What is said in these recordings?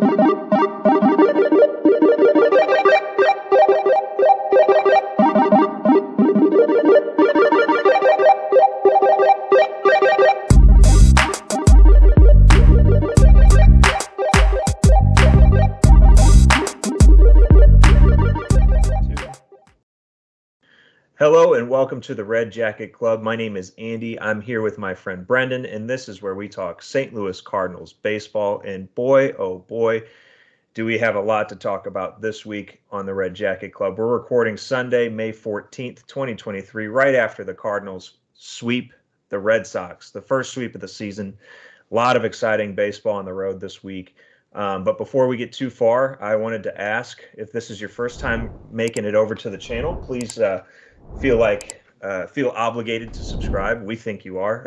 Hello and welcome to the Red Jacket Club. My name is Andy. I'm here with my friend Brendan, and this is where we talk St. Louis Cardinals baseball. And boy, oh boy, do we have a lot to talk about this week on the Red Jacket Club. We're recording Sunday, May 14th, 2023, right after the Cardinals sweep the Red Sox, the first sweep of the season. A lot of exciting baseball on the road this week. But before we get too far, I wanted to ask, if this is your first time making it over to the channel, please feel obligated to subscribe. We think you are.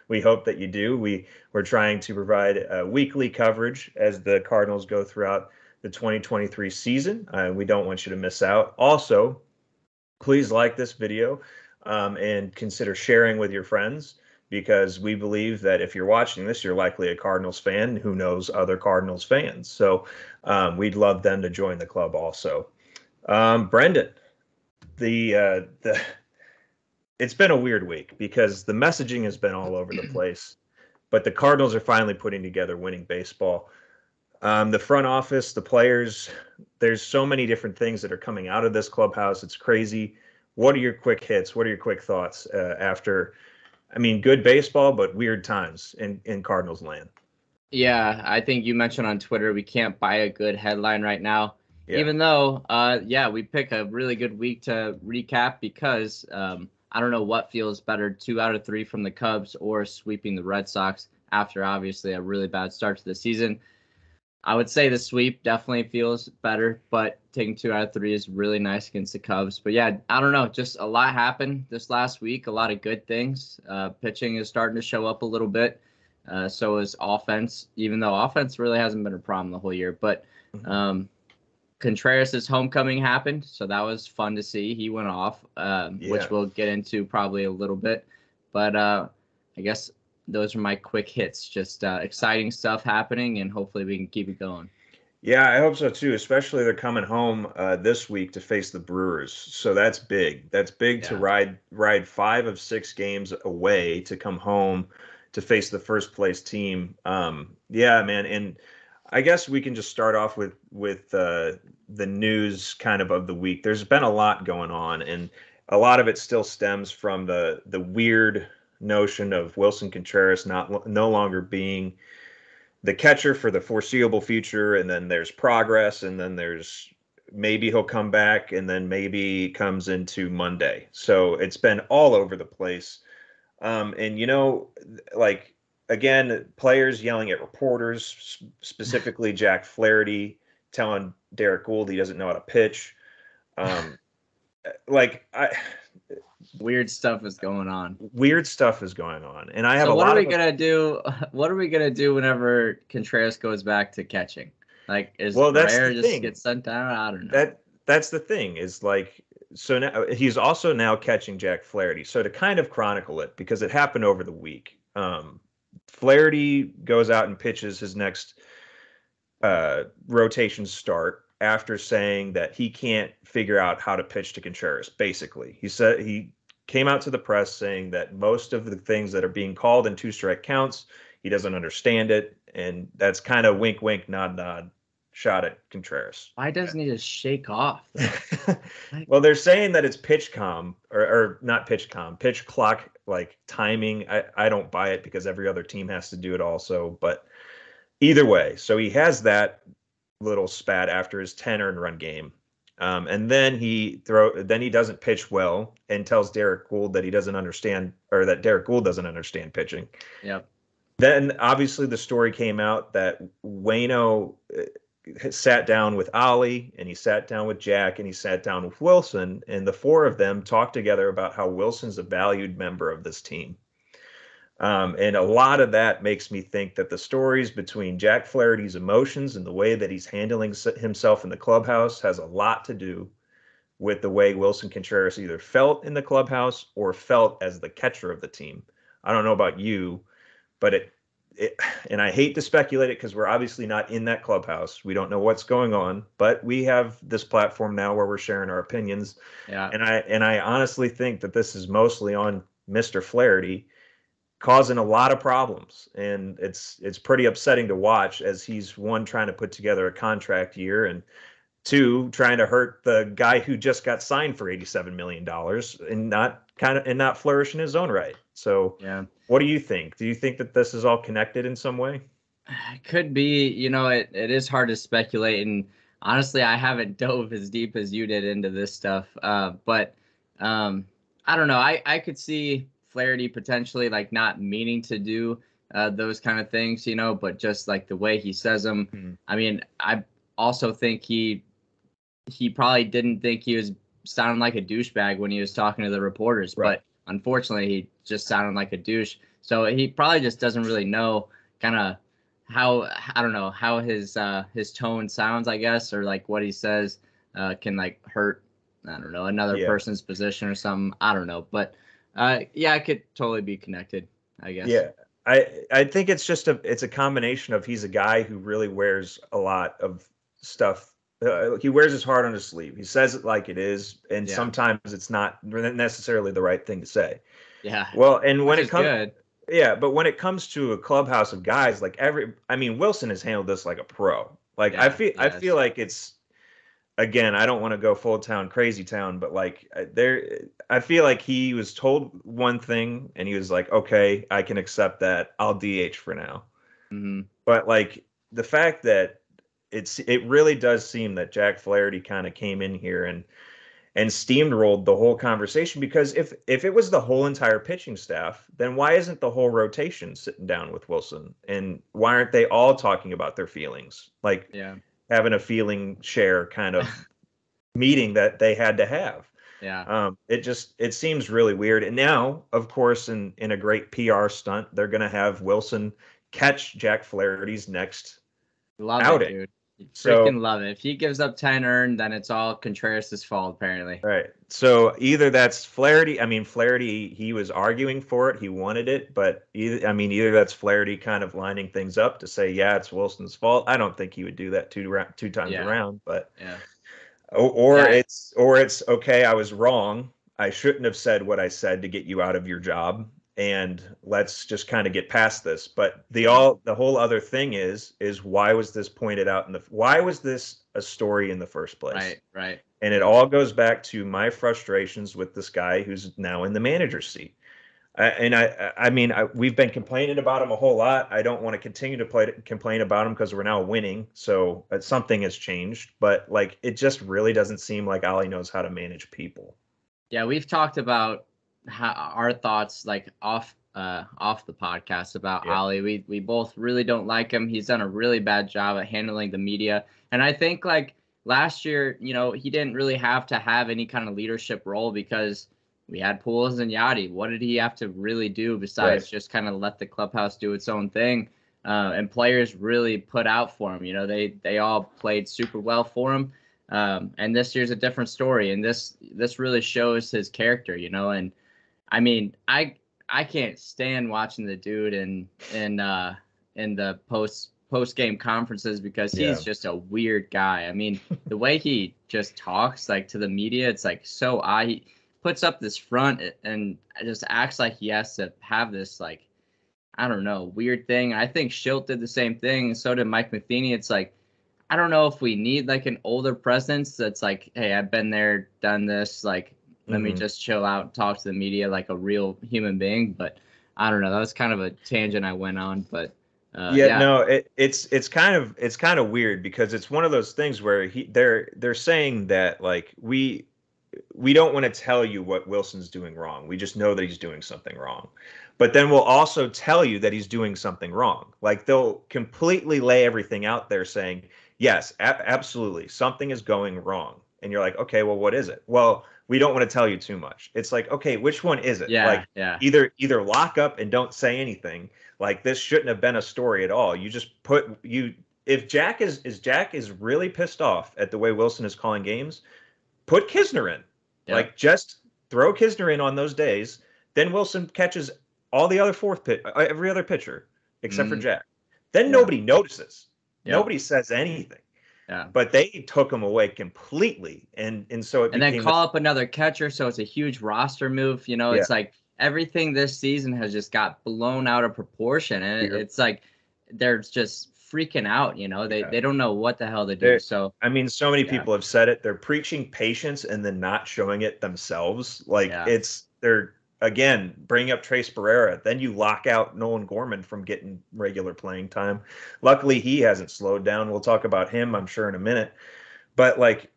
We hope that you do. We're trying to provide weekly coverage as the Cardinals go throughout the 2023 season. We don't want you to miss out. Also, please like this video and consider sharing with your friends, because we believe that if you're watching this, you're likely a Cardinals fan who knows other Cardinals fans. So we'd love them to join the club also. Brendan, it's been a weird week because the messaging has been all over the place, but the Cardinals are finally putting together winning baseball. The front office, the players, there's so many different things that are coming out of this clubhouse. It's crazy. What are your quick hits? What are your quick thoughts after, good baseball, but weird times in Cardinals land? Yeah, I think you mentioned on Twitter, we can't buy a good headline right now. Yeah. Even though, we pick a really good week to recap because I don't know what feels better, 2 out of 3 from the Cubs or sweeping the Red Sox after obviously a really bad start to the season. I would say the sweep definitely feels better, but taking 2 out of 3 is really nice against the Cubs. But yeah, I don't know, just a lot happened this last week, a lot of good things. Pitching is starting to show up a little bit. So is offense, even though offense really hasn't been a problem the whole year. But Contreras' homecoming happened, so that was fun to see. He went off, which we'll get into probably a little bit. But I guess those are my quick hits. Just exciting stuff happening, and hopefully we can keep it going. Yeah, I hope so too, especially they're coming home this week to face the Brewers. So that's big. That's big to ride 5 of 6 games away to come home to face the first place team. Yeah, man. And I guess we can just start off with the news kind of the week. There's been a lot going on, and a lot of it still stems from the weird notion of Willson Contreras no longer being the catcher for the foreseeable future, and then there's progress, and then there's maybe he'll come back, and then maybe he comes into Monday. So it's been all over the place. Again, players yelling at reporters, specifically Jack Flaherty, telling Derek Gould he doesn't know how to pitch. Weird stuff is going on. And I have what are we gonna do? What are we gonna do whenever Contreras goes back to catching? Rare just get sent down? I don't know. That's the thing. So now he's also now catching Jack Flaherty. So to kind of chronicle it, because it happened over the week. Flaherty goes out and pitches his next rotation start after saying that he can't figure out how to pitch to Contreras. Basically, he said he came out to the press saying that most of the things that are being called in 2-strike counts, he doesn't understand it, and that's kind of wink, wink, nod, nod shot at Contreras. Why doesn't he just shake off? Well, they're saying that it's pitch comm or not pitch comm, pitch clock timing. I don't buy it because every other team has to do it also. But either way, so he has that little spat after his 10 earned run game, and then he doesn't pitch well and tells Derek Gould that he doesn't understand, or that Derek Gould doesn't understand pitching. Yep. Then obviously the story came out that Waino sat down with Ollie, and he sat down with Jack, and he sat down with Wilson, and the 4 of them talked together about how Wilson's a valued member of this team. And a lot of that makes me think that the stories between Jack Flaherty's emotions and the way that he's handling himself in the clubhouse has a lot to do with the way Willson Contreras either felt in the clubhouse or felt as the catcher of the team. I don't know about you, but and I hate to speculate it because we're obviously not in that clubhouse. We don't know what's going on, but we have this platform now where we're sharing our opinions. Yeah. And I honestly think that this is mostly on Mr. Flaherty, causing a lot of problems, and it's pretty upsetting to watch, as he's, one, trying to put together a contract year, and two, trying to hurt the guy who just got signed for $87 million and not flourish in his own right. So yeah, what do you think? Do you think that this is all connected in some way? it could be. It is hard to speculate, and honestly, I haven't dove as deep as you did into this stuff. But I don't know. I could see Flaherty potentially like not meaning to do those kind of things, but just like the way he says them. Mm-hmm. I mean, I also think he probably didn't think he was sounding like a douchebag when he was talking to the reporters, right. But unfortunately, he just sounded like a douche. So he probably just doesn't really know kind of how, I don't know, how his tone sounds, I guess, or like what he says can like hurt, I don't know, another person's position or something. I don't know, but yeah, it could totally be connected, I guess. Yeah. I think it's just it's a combination of, he's a guy who really wears a lot of stuff. He wears his heart on his sleeve. He says it like it is, and sometimes it's not necessarily the right thing to say. Yeah. Well, and when it comes, good. Yeah, but when it comes to a clubhouse of guys, like Wilson has handled this like a pro. Like I feel like it's, again, I don't want to go full town crazy town, but like I feel like he was told one thing and he was like, okay, I can accept that. I'll DH for now. Mm-hmm. But like the fact that it really does seem that Jack Flaherty kind of came in here and steamrolled the whole conversation, because if it was the whole entire pitching staff, then why isn't the whole rotation sitting down with Wilson? And why aren't they all talking about their feelings? Like having a feeling share kind of meeting that they had to have. Yeah. It seems really weird. And now, of course, in a great PR stunt, they're going to have Wilson catch Jack Flaherty's next outing. It, dude. Freaking love it. If he gives up 10 earned, then it's all Contreras' fault, apparently. Right. So either that's Flaherty. I mean, Flaherty, he was arguing for it. He wanted it. But either that's Flaherty kind of lining things up to say, yeah, it's Wilson's fault. I don't think he would do that two times around. But it's okay, I was wrong. I shouldn't have said what I said to get you out of your job. And let's just kind of get past this. But the whole other thing is why was this pointed out why was this a story in the first place? Right. And it all goes back to my frustrations with this guy who's now in the manager's seat. We've been complaining about him a whole lot. I don't want to continue to complain about him because we're now winning. So something has changed. But like, it just really doesn't seem like Ollie knows how to manage people. Yeah, we've talked about our thoughts like off the podcast about Ollie. We both really don't like him. He's done a really bad job at handling the media. And I think like last year, he didn't really have to have any kind of leadership role because we had Pujols and Yachty. What did he have to really do besides just kind of let the clubhouse do its own thing? And players really put out for him. They all played super well for him. And this year's a different story. And this really shows his character, and I mean, I can't stand watching the dude in the post game conferences because he's just a weird guy. I mean, the way he just talks like to the media, it's like so odd. He puts up this front and just acts like he has to have this like, I don't know, weird thing. I think Schilt did the same thing, and so did Mike Matheny. It's like, I don't know if we need like an older presence that's like, hey, I've been there, done this, like. Let me just chill out and talk to the media like a real human being. But I don't know. That was kind of a tangent I went on. But it's kind of weird because it's one of those things where they're saying that like we don't want to tell you what Wilson's doing wrong. We just know that he's doing something wrong. But then we'll also tell you that he's doing something wrong. Like they'll completely lay everything out there saying, yes, absolutely, something is going wrong. And you're like, okay, well, what is it? Well, we don't want to tell you too much. It's like, okay, which one is it? Either lock up and don't say anything. Like this shouldn't have been a story at all. You just if Jack is really pissed off at the way Wilson is calling games, put Knizner in. Like just throw Knizner in on those days. Then Wilson catches all the other every other pitcher. except for Jack. Then Yeah. nobody notices. Yep. Nobody says anything. Yeah. But they took him away completely, and so it and became then call up another catcher, so it's a huge roster move. You know, it's like everything this season has just got blown out of proportion, and it's like they're just freaking out. You know, they don't know what the hell to do. So I mean, so many people have said it. They're preaching patience and then not showing it themselves. Like they're again bringing up Trace Barrera. Then you lock out Nolan Gorman from getting regular playing time. Luckily, he hasn't slowed down. We'll talk about him, I'm sure, in a minute. But like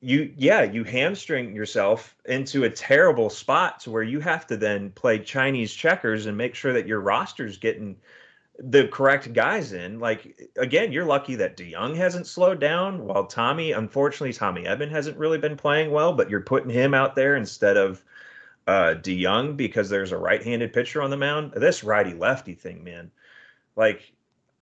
you hamstring yourself into a terrible spot to where you have to then play Chinese checkers and make sure that your roster's getting the correct guys in. Like, again, you're lucky that DeYoung hasn't slowed down, while unfortunately, Tommy Edman hasn't really been playing well, but you're putting him out there instead of DeYoung because there's a right-handed pitcher on the mound. This righty-lefty thing, man, like,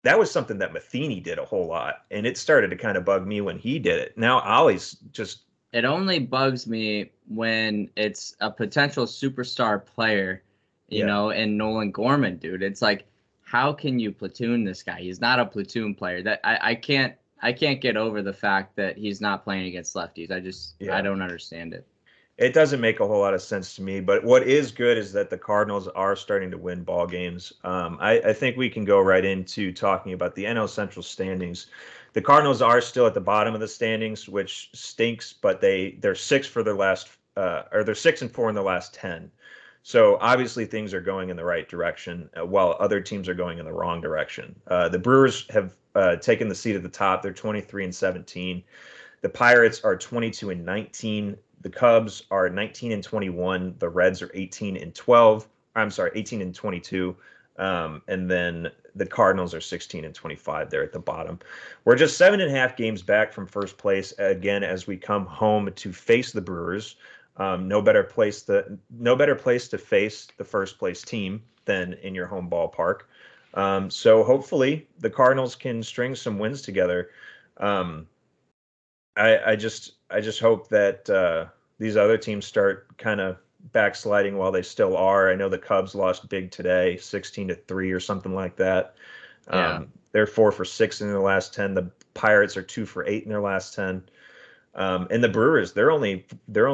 that was something that Matheny did a whole lot, and it started to kind of bug me when he did it. Now Ollie's just... It only bugs me when it's a potential superstar player, you know, and Nolan Gorman, dude. It's like, how can you platoon this guy? He's not a platoon player. That I can't get over the fact that he's not playing against lefties. I don't understand it. It doesn't make a whole lot of sense to me, but what is good is that the Cardinals are starting to win ball games. I think we can go right into talking about the NL Central standings. The Cardinals are still at the bottom of the standings, which stinks, but they're 6 for their last, or they're 6-4 in the last 10. So obviously things are going in the right direction, while other teams are going in the wrong direction. The Brewers have taken the seat at the top. They're 23-17. The Pirates are 22-19. The Cubs are 19-21. The Reds are 18-12. I'm sorry, 18-22. And then the Cardinals are 16-25. They're at the bottom. We're just 7.5 games back from first place again as we come home to face the Brewers. No better place to face the first place team than in your home ballpark. So hopefully the Cardinals can string some wins together. I just hope that these other teams start kind of backsliding while they still are. I know the Cubs lost big today, 16-3 or something like that. They're 4 for 6 in their last 10. The Pirates are 2 for 8 in their last 10. And the Brewers, they're only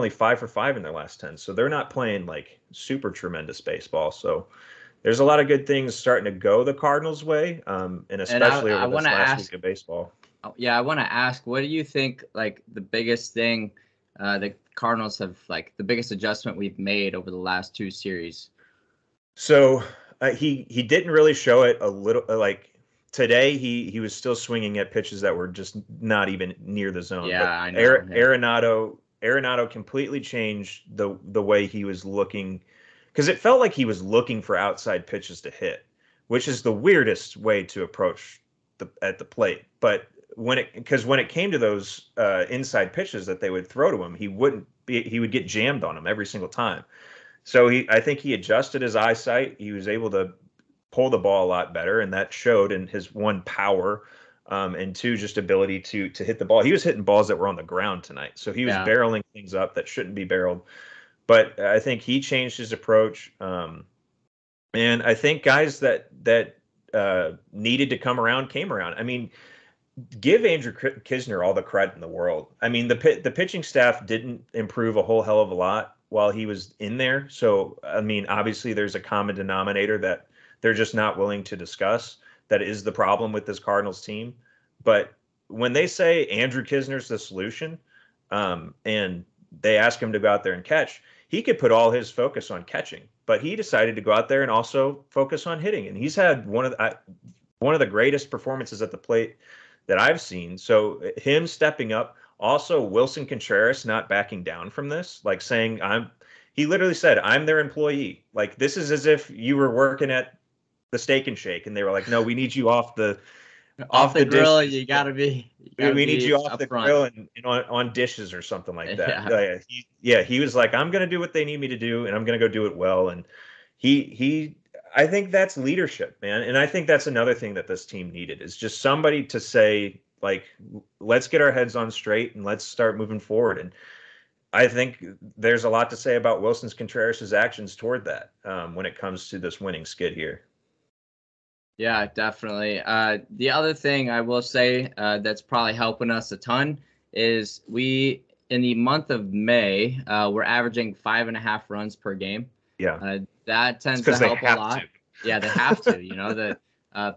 5 for 5 in their last 10. So they're not playing like super tremendous baseball. So there's a lot of good things starting to go the Cardinals' way, and especially over this last week of baseball. Yeah, I want to ask, what do you think, like, the biggest thing the Cardinals have, like, the biggest adjustment we've made over the last 2 series? So he didn't really show it a little, like, today he was still swinging at pitches that were just not even near the zone. Yeah, I know. Arenado completely changed the way he was looking, because it felt like he was looking for outside pitches to hit, which is the weirdest way to approach at the plate. But when it came to those inside pitches that they would throw to him, he would get jammed on them every single time. So I think he adjusted his eyesight. He was able to pull the ball a lot better, and that showed in his 1, power, and 2, just ability to hit the ball. He was hitting balls that were on the ground tonight, so he was barreling things up that shouldn't be barreled. But I think he changed his approach, and I think guys that needed to come around came around. I mean, give Andrew Knizner all the credit in the world. I mean, the pitching staff didn't improve a whole hell of a lot while he was in there. So, I mean, obviously there's a common denominator that they're just not willing to discuss. That is the problem with this Cardinals team. But when they say Andrew Knizner's the solution, and they ask him to go out there and catch, he could put all his focus on catching. But he decided to go out there and also focus on hitting. And he's had one of the greatest performances at the plate that I've seen. So him stepping up, also Wilson Contreras not backing down from this, like saying he literally said, "I'm their employee." Like, this is as if you were working at the Steak and Shake and they were like, "No, we need you off the grill. Dishes. You gotta be. We need you off the grill and on dishes or something like that." He was like, "I'm gonna do what they need me to do, and I'm gonna go do it well." And I think that's leadership, man. And I think that's another thing that this team needed, is just somebody to say, like, let's get our heads on straight and let's start moving forward. And I think there's a lot to say about Wilson Contreras' actions toward that when it comes to this winning skid here. Yeah, definitely. The other thing I will say that's probably helping us a ton is in the month of May, we're averaging 5.5 runs per game. Yeah. That It's tends to because they help a have lot. to. Yeah, they have to. The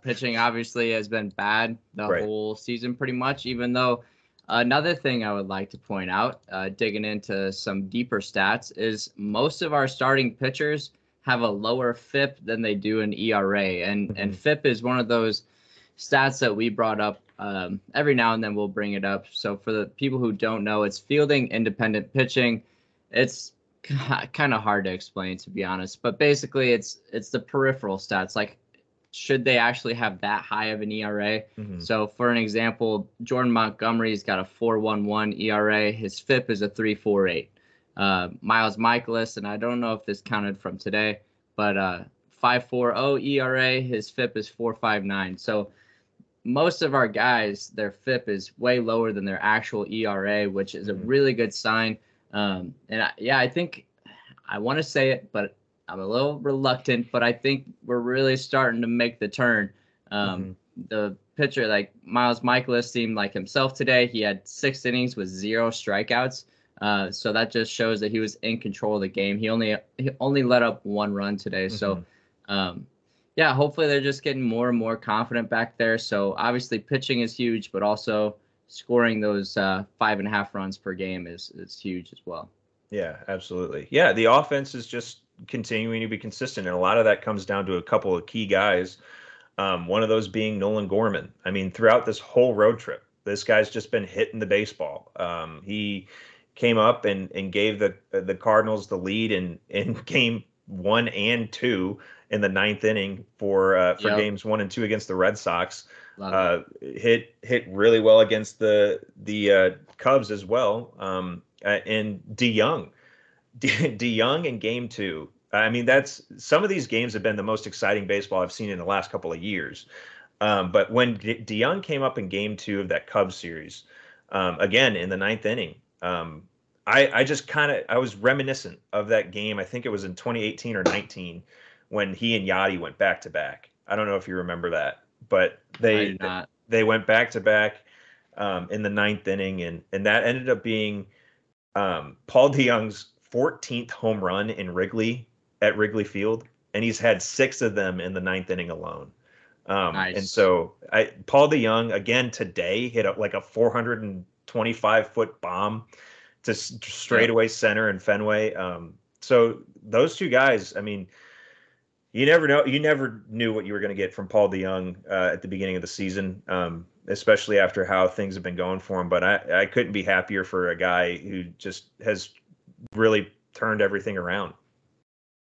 pitching obviously has been bad the Right. whole season pretty much, even though another thing I would like to point out, digging into some deeper stats, is most of our starting pitchers have a lower FIP than they do an ERA. And FIP is one of those stats that we brought up every now and then. We'll bring it up. So for the people who don't know, it's fielding independent pitching. It's kind of hard to explain, to be honest. But basically, it's the peripheral stats. Like, should they actually have that high of an ERA? So for an example, Jordan Montgomery's got a 4.11 ERA. His FIP is a 3.48. Miles Mikolas, and I don't know if this counted from today, but 5.40 ERA. His FIP is 4.59. So most of our guys, their FIP is way lower than their actual ERA, which is a really good sign. I think I want to say it, but I'm a little reluctant, but I think we're really starting to make the turn. The pitcher, like Miles Mikolas, seemed like himself today. He had 6 innings with 0 strikeouts. So that just shows that he was in control of the game. He only let up 1 run today. So, hopefully they're just getting more and more confident back there. So obviously pitching is huge, but also scoring those 5.5 runs per game is huge as well. Yeah, absolutely. Yeah, the offense is just continuing to be consistent, and a lot of that comes down to a couple of key guys. One of those being Nolan Gorman. I mean, throughout this whole road trip, this guy's just been hitting the baseball. He came up and gave the Cardinals the lead in game 1 and 2 in the 9th inning for games 1 and 2 against the Red Sox. Hit really well against the Cubs as well. And DeYoung in game 2. I mean, some of these games have been the most exciting baseball I've seen in the last couple of years. But when DeYoung came up in game 2 of that Cubs series, again in the 9th inning, I was reminiscent of that game. I think it was in 2018 or 19 when he and Yachty went back to back. I don't know if you remember that, but they went back to back in the 9th inning, and that ended up being Paul DeYoung's 14th home run in Wrigley Field, and he's had 6 of them in the 9th inning alone. Nice. And so Paul DeYoung again today hit like a 425-foot bomb to straightaway center in Fenway. So those two guys, I mean, you never knew what you were going to get from Paul DeYoung at the beginning of the season, especially after how things have been going for him. But I couldn't be happier for a guy who just has really turned everything around.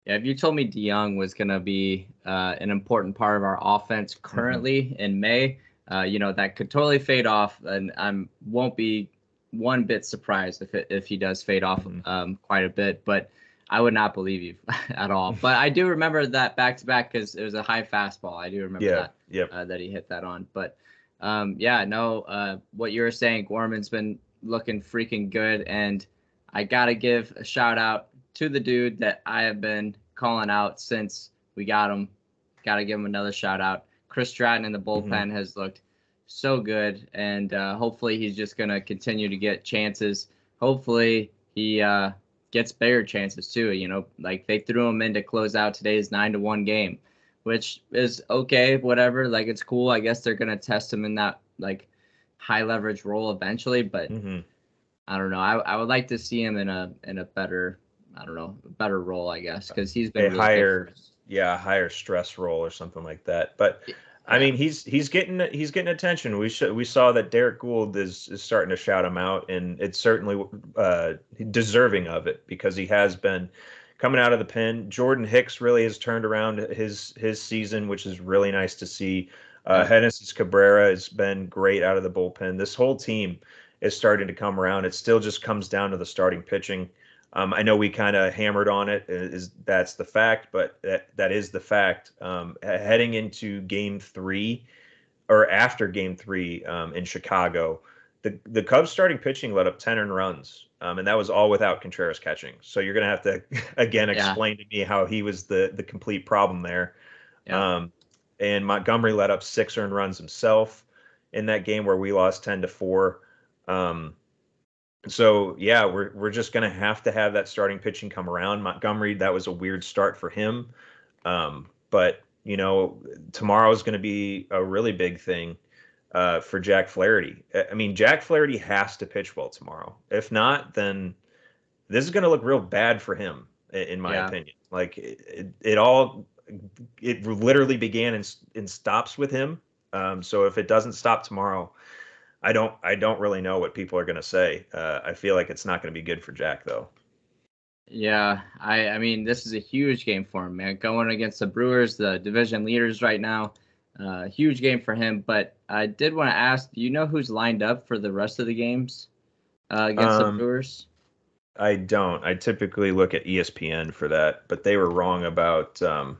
Yeah, if you told me DeYoung was going to be an important part of our offense currently in May, that could totally fade off, and I won't be one bit surprised if he does fade off quite a bit. But I would not believe you at all. But I do remember that back-to-back because it was a high fastball. I do remember that he hit that on. But, what you were saying, Gorman's been looking freaking good. And I got to give a shout-out to the dude that I have been calling out since we got him. Got to give him another shout-out. Chris Stratton in the bullpen has looked so good. And hopefully he's just going to continue to get chances. Hopefully he gets bigger chances too. Like they threw him in to close out today's 9-1 game, which is okay, whatever. Like it's cool. I guess they're gonna test him in that like high leverage role eventually, but I don't know. I would like to see him in a better, better role, I guess, because he's been really higher stress role or something like that. But I mean, he's getting attention. We saw that Derek Gould is starting to shout him out, and it's certainly deserving of it because he has been coming out of the pen. Jordan Hicks really has turned around his season, which is really nice to see. Genesis Cabrera has been great out of the bullpen. This whole team is starting to come around. It still just comes down to the starting pitching. I know we kind of hammered on it. That's the fact, but that is the fact. Heading into Game 3 or after Game 3 in Chicago, the Cubs starting pitching let up 10 earned runs, and that was all without Contreras catching. So you're going to have to again explain to me how he was the complete problem there. and Montgomery let up 6 earned runs himself in that game where we lost 10-4. So yeah, we're just gonna have to have that starting pitching come around. Montgomery, that was a weird start for him, but tomorrow is going to be a really big thing for Jack Flaherty. I mean, Jack Flaherty has to pitch well tomorrow. If not, then this is going to look real bad for him, in my opinion. Like it literally began and stops with him. So if it doesn't stop tomorrow, I don't really know what people are going to say. I feel like it's not going to be good for Jack, though. Yeah, I mean, this is a huge game for him, man. Going against the Brewers, the division leaders right now. Huge game for him. But I did want to ask, do you know who's lined up for the rest of the games against the Brewers? I don't. I typically look at ESPN for that, but they were wrong about when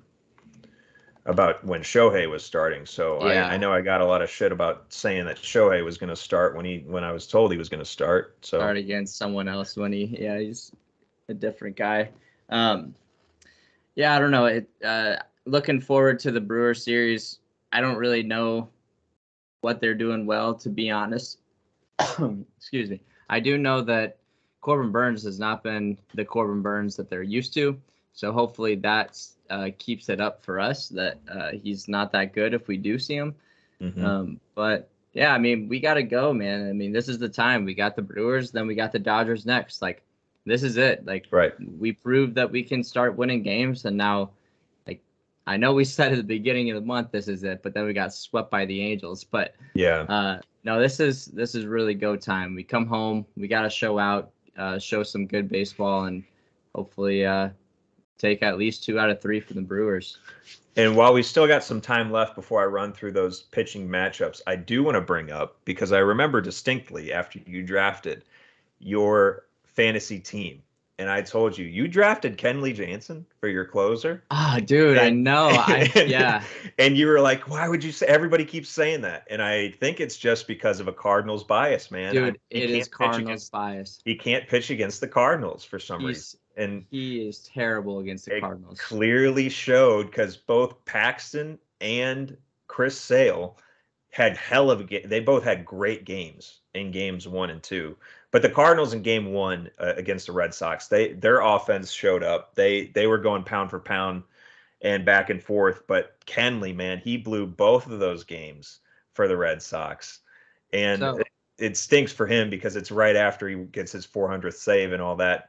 Shohei was starting. So yeah. I know I got a lot of shit about saying that Shohei was going to start when I was told he was going to start. So start against someone else when he's a different guy. Yeah, I don't know. Looking forward to the Brewer series. I don't really know what they're doing well, to be honest. Excuse me. I do know that Corbin Burns has not been the Corbin Burns that they're used to. So hopefully that keeps it up for us, that he's not that good if we do see him. Mm-hmm. But yeah, I mean, we got to go, man. I mean, this is the time. We got the Brewers, then we got the Dodgers next. Like, this is it. Like, right. We proved that we can start winning games, and now, like, I know we said at the beginning of the month this is it, but then we got swept by the Angels. But yeah, no, this is really go time. We come home, we got to show out, show some good baseball, and hopefully take at least 2 out of 3 from the Brewers. And while we still got some time left before I run through those pitching matchups, I do want to bring up, because I remember distinctly after you drafted your fantasy team, and I told you drafted Kenley Jansen for your closer. Ah, dude, I know. Yeah. And you were like, why would you say? Everybody keeps saying that, and I think it's just because of a Cardinals bias, man. Dude, it is Cardinals bias. He can't pitch against the Cardinals for some reason, and he is terrible against the Cardinals. Clearly showed, because both Paxton and Chris Sale had they both had great games in games 1 and 2. But the Cardinals in game 1 against the Red Sox, their offense showed up. They were going pound for pound and back and forth. But Kenley, man, he blew both of those games for the Red Sox. And it stinks for him, because it's right after he gets his 400th save and all that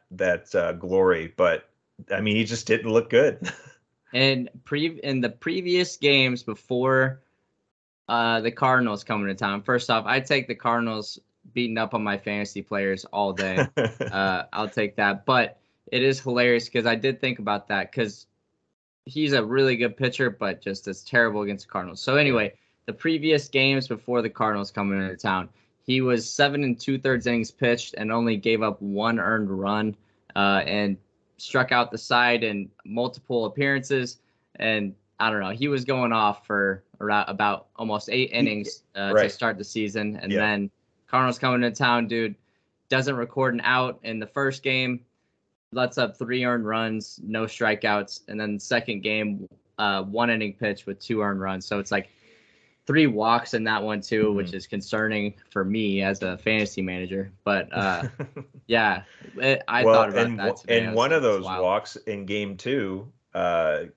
glory. But I mean, he just didn't look good. And in the previous games before the Cardinals coming to town, first off, I take the Cardinals beating up on my fantasy players all day. I'll take that. But it is hilarious, because I did think about that, because he's a really good pitcher, but just as terrible against the Cardinals. So anyway, the previous games before the Cardinals coming into town, he was 7 2/3 innings pitched and only gave up 1 earned run, and struck out the side in multiple appearances. And I don't know, he was going off for about almost 8 innings to start the season. And then Cardinals coming to town, dude, doesn't record an out in the first game, lets up 3 earned runs, no strikeouts. And then the second game, 1 inning pitch with 2 earned runs. So it's like 3 walks in that one too, which is concerning for me as a fantasy manager. But yeah, I thought about that today. And one of those walks in game 2,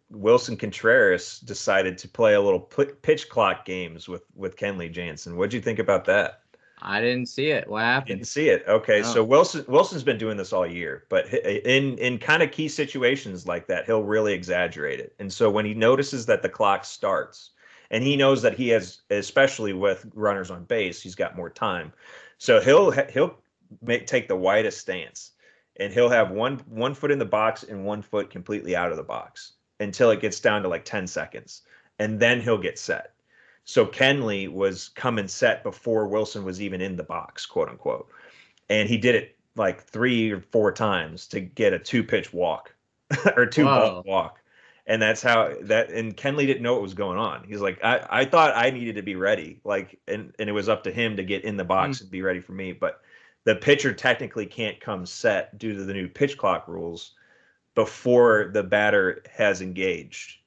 Wilson Contreras decided to play a little pitch clock games with Kenley Jansen. What'd you think about that? I didn't see it. What happened? Didn't see it. Okay, no. So Wilson's been doing this all year, but in kind of key situations like that, he'll really exaggerate it. And so when he notices that the clock starts, and he knows that he has, especially with runners on base, he's got more time, so he'll take the widest stance, and he'll have one foot in the box and 1 foot completely out of the box until it gets down to like 10 seconds, and then he'll get set. So Kenley was coming set before Wilson was even in the box, quote unquote. And he did it like 3 or 4 times to get a 2-pitch walk or 2-ball walk. And that's how and Kenley didn't know what was going on. He's like, I thought I needed to be ready. Like, and it was up to him to get in the box and be ready for me. But the pitcher technically can't come set due to the new pitch clock rules before the batter has engaged.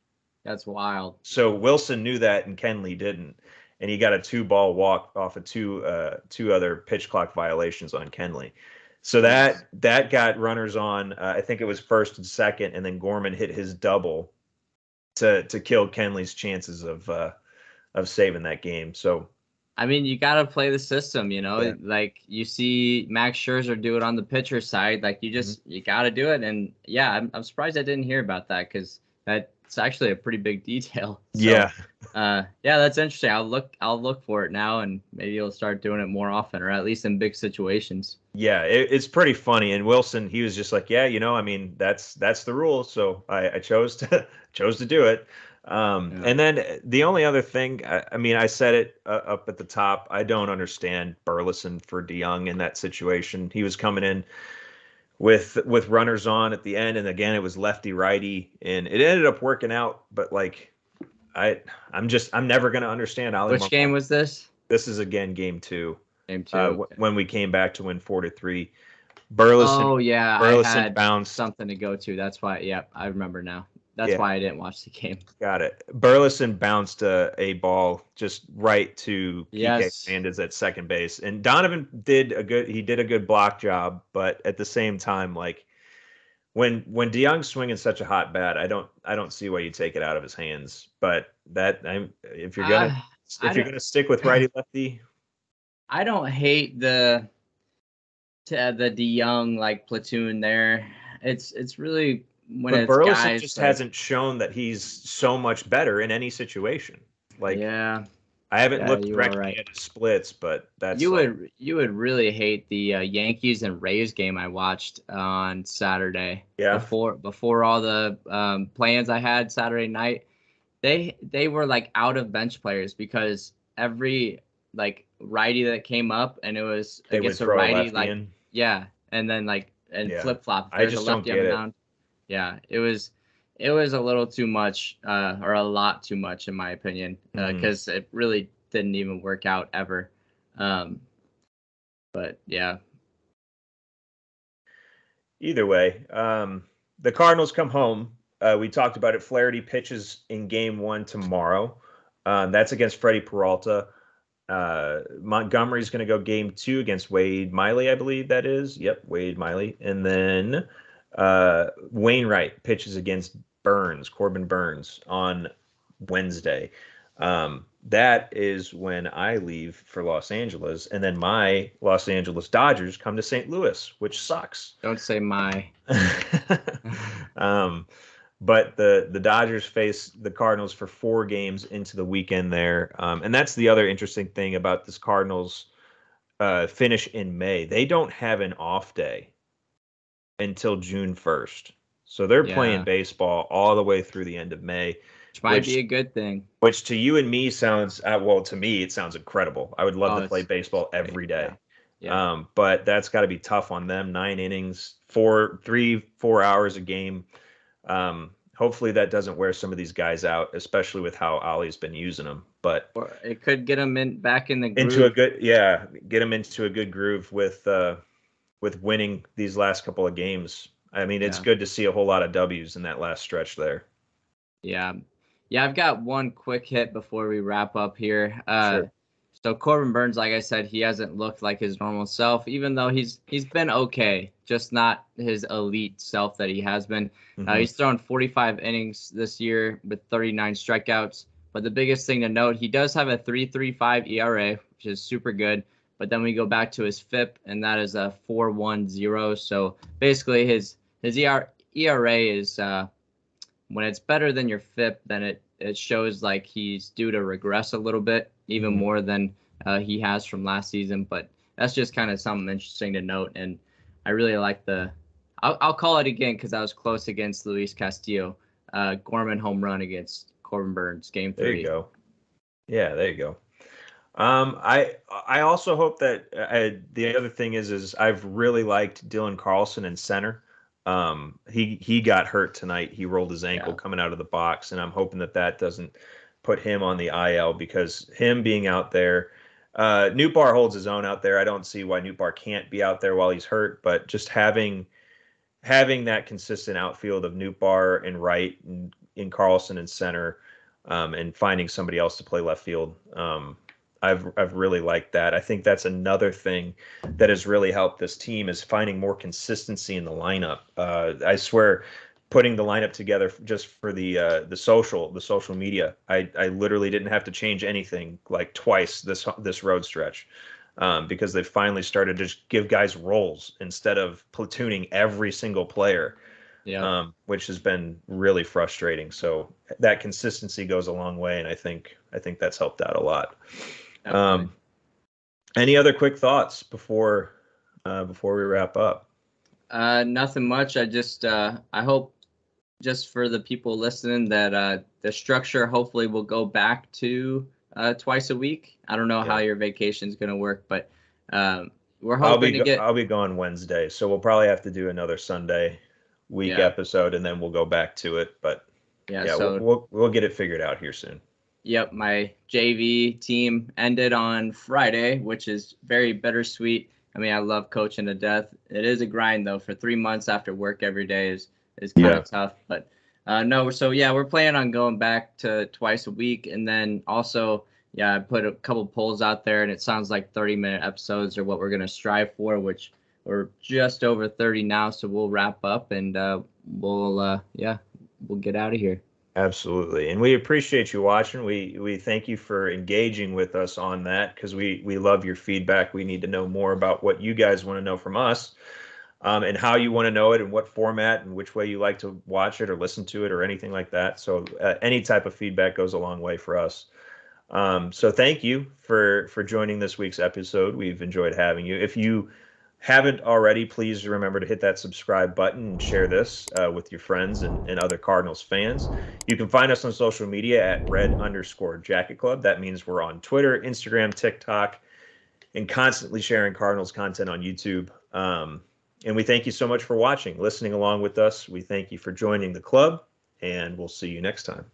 That's wild. So Wilson knew that and Kenley didn't. And he got a 2-ball walk off of two other pitch clock violations on Kenley. So that got runners on. I think it was first and second, and then Gorman hit his double to kill Kenley's chances of saving that game. So, I mean, you got to play the system, like you see Max Scherzer do it on the pitcher side. Like you got to do it. And yeah, I'm surprised I didn't hear about that, because that's actually a pretty big detail. So, yeah, that's interesting. I'll look for it now, and maybe you'll start doing it more often, or at least in big situations. Yeah, it's pretty funny. And Wilson, he was just like, yeah, I mean, that's the rule. So I chose to do it. And then the only other thing, I mean, I said it up at the top. I don't understand Burleson for DeYoung in that situation. He was coming in with runners on at the end, and again, it was lefty righty, and it ended up working out. But like, I'm never gonna understand. Which game was this? This is again game 2. Game 2. When we came back to win 4-3. Burleson. Oh yeah, Burleson I had bounced something to go to. That's why. Yeah, I remember now. That's why I didn't watch the game. Got it. Burleson bounced a ball just right to PK Hernandez at second base, and Donovan did a good block job. But at the same time, like when DeYoung's swinging such a hot bat, I don't see why you take it out of his hands. But if you're gonna stick with righty lefty, I don't hate the DeYoung like platoon there. It's really. But Burleson just hasn't shown that he's so much better in any situation. Like, I haven't looked directly at his splits, but that's you would really hate the Yankees and Rays game I watched on Saturday. Yeah. Before all the plans I had Saturday night, they were like out of bench players, because every like righty that came up, and it was against a righty, like and then like flip flop. I just don't get it. Yeah, it was a little too much, or a lot too much in my opinion, because it really didn't even work out ever. But yeah. Either way, the Cardinals come home. We talked about it. Flaherty pitches in game 1 tomorrow. That's against Freddie Peralta. Montgomery's going to go game 2 against Wade Miley, I believe that is. Yep, Wade Miley. And then Wainwright pitches against Corbin Burns on Wednesday. That is when I leave for Los Angeles, and then my Los Angeles Dodgers come to St. Louis, which sucks. Don't say my. But the Dodgers face the Cardinals for 4 games into the weekend there, and that's the other interesting thing about this Cardinals finish in May. They don't have an off day until June 1st. So they're playing baseball all the way through the end of May. Which might be a good thing. Which to you and me sounds, to me, it sounds incredible. I would love to play baseball every day. Yeah. But that's got to be tough on them. 9 innings, 4 hours a game. Hopefully that doesn't wear some of these guys out, especially with how Ollie's been using them. But it could get them back in the groove. Get them into a good groove with winning these last couple of games. I mean, it's good to see a whole lot of W's in that last stretch there. Yeah. I've got one quick hit before we wrap up here. Sure. So Corbin Burns, like I said, he hasn't looked like his normal self, even though he's been okay, just not his elite self that he has been. He's thrown 45 innings this year with 39 strikeouts. But the biggest thing to note, he does have a 3.35 ERA, which is super good. But then we go back to his FIP, and that is a 4.10. So basically, his ERA is when it's better than your FIP, then it shows like he's due to regress a little bit, even more than he has from last season. But that's just kind of something interesting to note. And I really like I'll call it again because I was close against Luis Castillo. Gorman home run against Corbin Burns, game 3. There you go. Yeah, there you go. I also hope that the other thing is I've really liked Dylan Carlson in center. He got hurt tonight. He rolled his ankle coming out of the box, and I'm hoping that doesn't put him on the IL, because him being out there, Nootbaar holds his own out there. I don't see why Nootbaar can't be out there while he's hurt, but just having that consistent outfield of Nootbaar and Wright and in Carlson in center, and finding somebody else to play left field. I've really liked that. I think that's another thing that has really helped this team is finding more consistency in the lineup. I swear, putting the lineup together just for the social media, I literally didn't have to change anything like twice this road stretch, because they finally started to just give guys roles instead of platooning every single player. Yeah. Which has been really frustrating. So that consistency goes a long way, and I think that's helped out a lot. Any other quick thoughts before we wrap up? Nothing much. I just I hope just for the people listening that the structure hopefully will go back to twice a week. I don't know how your vacation's going to work, but we're hoping I'll be gone Wednesday, so we'll probably have to do another Sunday week episode, and then we'll go back to it. But so we'll get it figured out here soon. Yep, my JV team ended on Friday, which is very bittersweet. I mean, I love coaching to death. It is a grind though. For 3 months after work every day is kind of tough. But no, so we're planning on going back to twice a week, and then also I put a couple polls out there, and it sounds like 30-minute episodes are what we're gonna strive for, which we're just over 30 now. So we'll wrap up, and we'll get out of here. Absolutely. And we appreciate you watching. We thank you for engaging with us on that, because we love your feedback. We need to know more about what you guys want to know from us, and how you want to know it, and what format and which way you like to watch it or listen to it or anything like that. So any type of feedback goes a long way for us. So thank you for joining this week's episode. We've enjoyed having you. If you haven't already, please remember to hit that subscribe button and share this with your friends and other Cardinals fans. You can find us on social media at red_jacket club. That means we're on Twitter, Instagram, TikTok, and constantly sharing Cardinals content on YouTube. And we thank you so much for watching, listening along with us. We thank you for joining the club, and we'll see you next time.